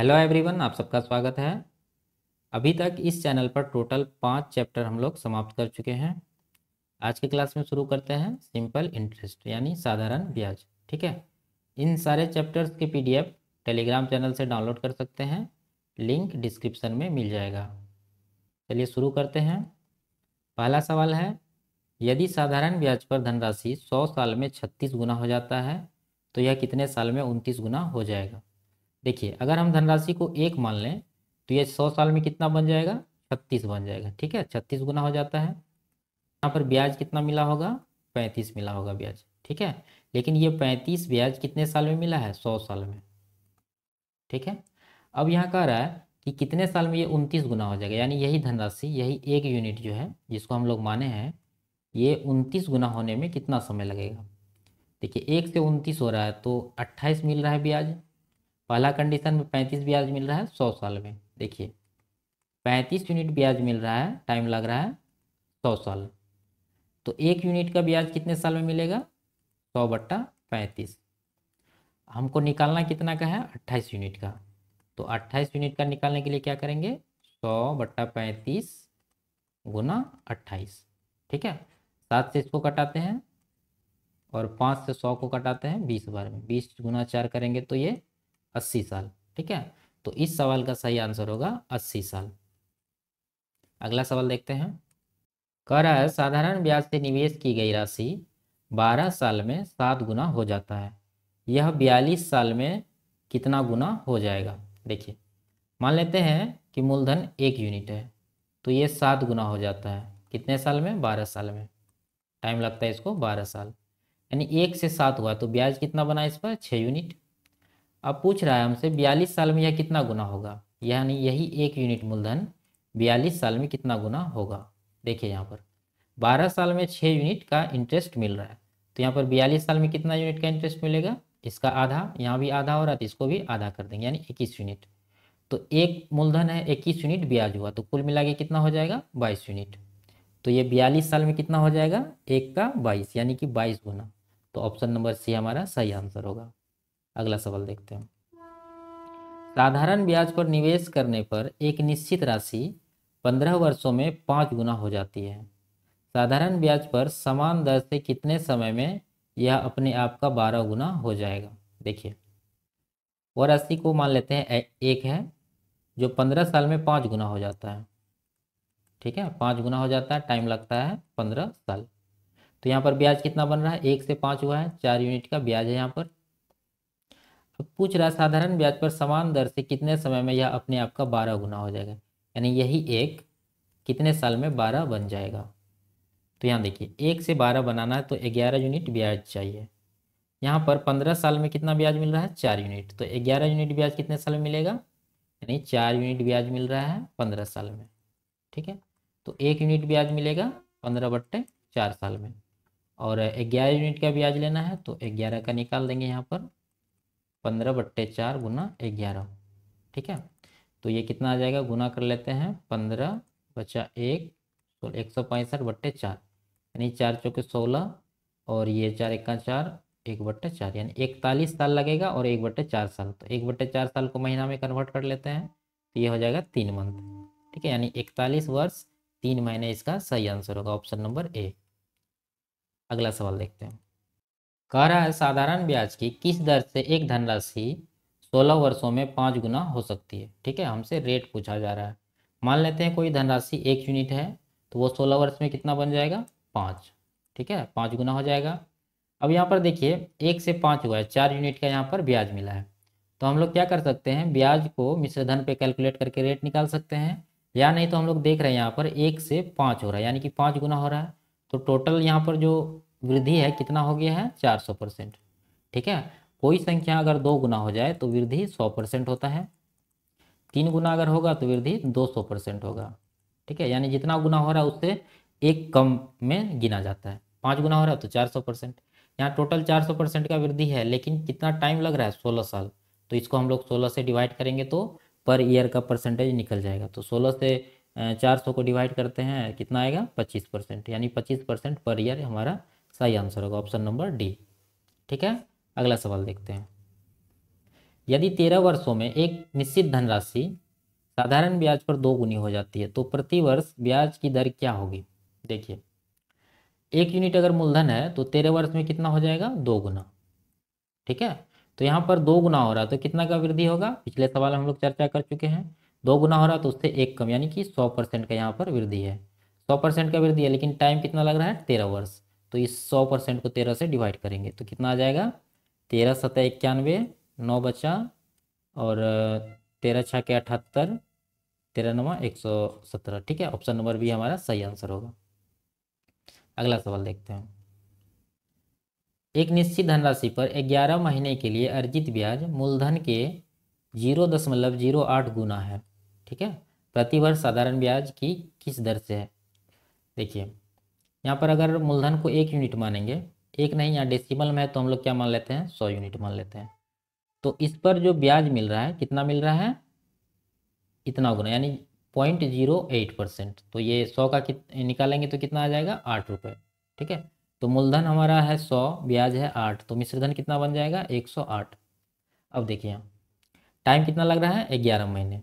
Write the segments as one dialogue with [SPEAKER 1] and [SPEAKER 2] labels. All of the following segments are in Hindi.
[SPEAKER 1] हेलो एवरीवन, आप सबका स्वागत है। अभी तक इस चैनल पर टोटल 5 चैप्टर हम लोग समाप्त कर चुके हैं। आज की क्लास में शुरू करते हैं सिंपल इंटरेस्ट यानी साधारण ब्याज। ठीक है, इन सारे चैप्टर्स के पीडीएफ टेलीग्राम चैनल से डाउनलोड कर सकते हैं, लिंक डिस्क्रिप्शन में मिल जाएगा। चलिए शुरू करते हैं। पहला सवाल है, यदि साधारण ब्याज पर धनराशि 100 साल में 36 गुना हो जाता है तो यह कितने साल में 29 गुना हो जाएगा। देखिए, अगर हम धनराशि को 1 मान लें तो ये 100 साल में कितना बन जाएगा, 36 बन जाएगा। ठीक है, 36 गुना हो जाता है। यहाँ पर ब्याज कितना मिला होगा, 35 मिला होगा ब्याज। ठीक है, लेकिन ये 35 ब्याज कितने साल में मिला है, 100 साल में। ठीक है, अब यहाँ कह रहा है कि कितने साल में ये 29 गुना हो जाएगा, यानी यही धनराशि, यही 1 यूनिट जो है जिसको हम लोग माने हैं, ये 29 गुना होने में कितना समय लगेगा। देखिए, 1 से 29 हो रहा है तो 28 मिल रहा है ब्याज। पहला कंडीशन में 35 ब्याज मिल रहा है 100 साल में। देखिए, 35 यूनिट ब्याज मिल रहा है, टाइम लग रहा है 100 साल। तो 1 यूनिट का ब्याज कितने साल में मिलेगा, 100/35। हमको निकालना कितना का है, 28 यूनिट का। तो 28 यूनिट का निकालने के लिए क्या करेंगे, 100/35 गुना 28। ठीक है, 7 से इसको कटाते हैं और 5 से 100 को कटाते हैं 20 बार में। 20 गुना 4 करेंगे तो ये 80 साल। ठीक है, तो इस सवाल का सही आंसर होगा 80 साल। अगला सवाल देखते हैं। कह रहा है, साधारण ब्याज से निवेश की गई राशि 12 साल में 7 गुना हो जाता है, यह 42 साल में कितना गुना हो जाएगा। देखिए, मान लेते हैं कि मूलधन 1 यूनिट है तो ये 7 गुना हो जाता है कितने साल में, 12 साल में। टाइम लगता है इसको 12 साल, यानी 1 से 7 हुआ तो ब्याज कितना बना इस पर, 6 यूनिट। अब पूछ रहा है हमसे 42 साल में यह कितना गुना होगा, यानी यही 1 यूनिट मूलधन 42 साल में कितना गुना होगा। देखिए, यहाँ पर 12 साल में 6 यूनिट का इंटरेस्ट मिल रहा है, तो यहाँ पर 42 साल में कितना यूनिट का इंटरेस्ट मिलेगा, इसका आधा, यहाँ भी आधा हो रहा है तो इसको भी आधा कर देंगे, यानी 21 यूनिट। तो एक मूलधन है, 21 यूनिट ब्याज हुआ, तो कुल मिला के कितना हो जाएगा, 22 यूनिट। तो ये 42 साल में कितना हो जाएगा, 1 का 22, यानी कि 22 गुना। तो ऑप्शन नंबर सी हमारा सही आंसर होगा। अगला सवाल देखते हैं। साधारण ब्याज पर निवेश करने पर एक निश्चित राशि 15 वर्षों में 5 गुना हो जाती है। साधारण ब्याज पर समान दर से कितने समय में यह अपने आप का 12 गुना हो जाएगा। देखिए, वो राशि को मान लेते हैं एक है जो 15 साल में 5 गुना हो जाता है। ठीक है, 5 गुना हो जाता है, टाइम लगता है 15 साल। तो यहाँ पर ब्याज कितना बन रहा है, 1 से 5 हुआ है, 4 यूनिट का ब्याज है यहाँ पर। अब पूछ रहा है साधारण ब्याज पर समान दर से कितने समय में यह अपने आप का 12 गुना हो जाएगा, यानी यही एक कितने साल में 12 बन जाएगा। तो यहाँ देखिए, 1 से 12 बनाना है तो 11 यूनिट ब्याज चाहिए। यहाँ पर 15 साल में कितना ब्याज मिल रहा है, 4 यूनिट, तो 11 यूनिट ब्याज कितने साल में मिलेगा, यानी 4 यूनिट ब्याज मिल रहा है 15 साल में। ठीक है, तो 1 यूनिट ब्याज मिलेगा 15/4 साल में, और 11 यूनिट का ब्याज लेना है तो 11 का निकाल देंगे यहाँ पर, 15/4 गुना 11। ठीक है, तो ये कितना आ जाएगा, गुना कर लेते हैं, 15 बचा 1, 165/4, यानी 4 चौके 16, और ये 4 1 4, 1/4, यानी 41 साल लगेगा, और 1/4 साल, तो 1/4 साल को महीना में कन्वर्ट कर लेते हैं तो ये हो जाएगा 3 मंथ। ठीक है, यानी 41 वर्ष 3 महीने इसका सही आंसर होगा, ऑप्शन नंबर ए। अगला सवाल देखते हैं। कह रहा है, साधारण ब्याज की किस दर से एक धनराशि 16 वर्षों में 5 गुना हो सकती है। ठीक है, हमसे रेट पूछा जा रहा है। मान लेते हैं कोई धनराशि 1 यूनिट है तो वो 16 वर्ष में कितना बन जाएगा, 5। ठीक है, 5 गुना हो जाएगा। अब यहाँ पर देखिए, 1 से 5 हुआ है, 4 यूनिट का यहाँ पर ब्याज मिला है, तो हम लोग क्या कर सकते हैं, ब्याज को मिश्र धन पे कैलकुलेट करके रेट निकाल सकते हैं, या नहीं तो हम लोग देख रहे हैं यहाँ पर 1 से 5 हो रहा है, यानी कि 5 गुना हो रहा है, तो टोटल यहाँ पर जो वृद्धि है कितना हो गया है, 400%। ठीक है, कोई संख्या अगर 2 गुना हो जाए तो वृद्धि 100% होता है, 3 गुना अगर होगा तो वृद्धि 200% होगा। ठीक है, यानी जितना गुना हो रहा है उससे एक कम में गिना जाता है। 5 गुना हो रहा है तो 400%, यहाँ टोटल 400% का वृद्धि है, लेकिन कितना टाइम लग रहा है, 16 साल। तो इसको हम लोग 16 से डिवाइड करेंगे तो पर ईयर का परसेंटेज निकल जाएगा। तो 16 से 400 को डिवाइड करते हैं, कितना आएगा, 25%, यानी 25% पर ईयर हमारा सही आंसर होगा, ऑप्शन नंबर डी। ठीक है, अगला सवाल देखते हैं। यदि 13 वर्षों में एक निश्चित धनराशि साधारण ब्याज पर 2 गुनी हो जाती है तो प्रति वर्ष ब्याज की दर क्या होगी। देखिए, 1 यूनिट अगर मूलधन है तो 13 वर्ष में कितना हो जाएगा, 2 गुना। ठीक है, तो यहाँ पर 2 गुना हो रहा है तो कितना का वृद्धि होगा, पिछले सवाल हम लोग चर्चा कर चुके हैं। 2 गुना हो रहा है तो उससे 1 कम, यानी कि 100% का यहाँ पर वृद्धि है। 100% का वृद्धि है, लेकिन टाइम कितना लग रहा है, 13 वर्ष। तो इस 100% को 13 से डिवाइड करेंगे तो कितना आ जाएगा, 13 सतह 91, 9 बचा, और 13 छः के 78, 13 नवा 117। ठीक है, ऑप्शन नंबर बी हमारा सही आंसर होगा। अगला सवाल देखते हैं। एक निश्चित धनराशि पर 11 महीने के लिए अर्जित ब्याज मूलधन के 0.08 गुना है। ठीक है, प्रति वर्ष साधारण ब्याज की किस दर से है। देखिए, यहाँ पर अगर मूलधन को 1 यूनिट मानेंगे, एक नहीं, यहाँ डेसिमल में है तो हम लोग क्या मान लेते हैं, 100 यूनिट मान लेते हैं। तो इस पर जो ब्याज मिल रहा है, कितना मिल रहा है, इतना गुना, यानी 0.08%। तो ये 100 का निकालेंगे तो कितना आ जाएगा, 8 रुपये। ठीक है, तो मूलधन हमारा है 100, ब्याज है 8, तो मिश्रधन कितना बन जाएगा, 108। अब देखिए यहाँ टाइम कितना लग रहा है, 11 महीने।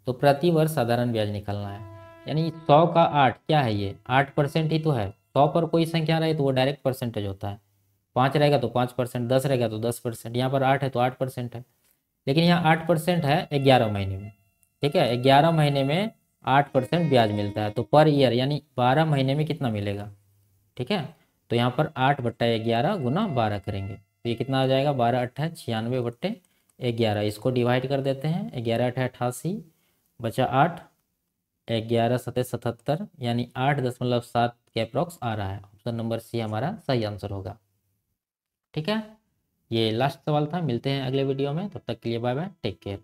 [SPEAKER 1] तो प्रति वर्ष साधारण ब्याज निकालना है, यानी 100 का 8 क्या है, ये 8% ही तो है। 100 पर कोई संख्या रहे तो वो डायरेक्ट परसेंटेज होता है। 5 रहेगा तो 5%, 10 रहेगा तो 10%, यहाँ पर 8 है तो 8% है। लेकिन यहाँ 8% है 11 महीने में। ठीक है, 11 महीने में 8% ब्याज मिलता है, तो पर ईयर यानी 12 महीने में कितना मिलेगा। ठीक है, तो यहाँ पर 8/11 गुना 12 करेंगे तो ये कितना आ जाएगा, 12 अट्ठा 96/11। इसको डिवाइड कर देते हैं, 11 अट्ठा 88, बचा 8, 11 सतह 77, यानी 8.7 के अप्रॉक्स आ रहा है। ऑप्शन नंबर सी हमारा सही आंसर होगा। ठीक है, ये लास्ट सवाल था। मिलते हैं अगले वीडियो में, तब तक के लिए बाय बाय, टेक केयर।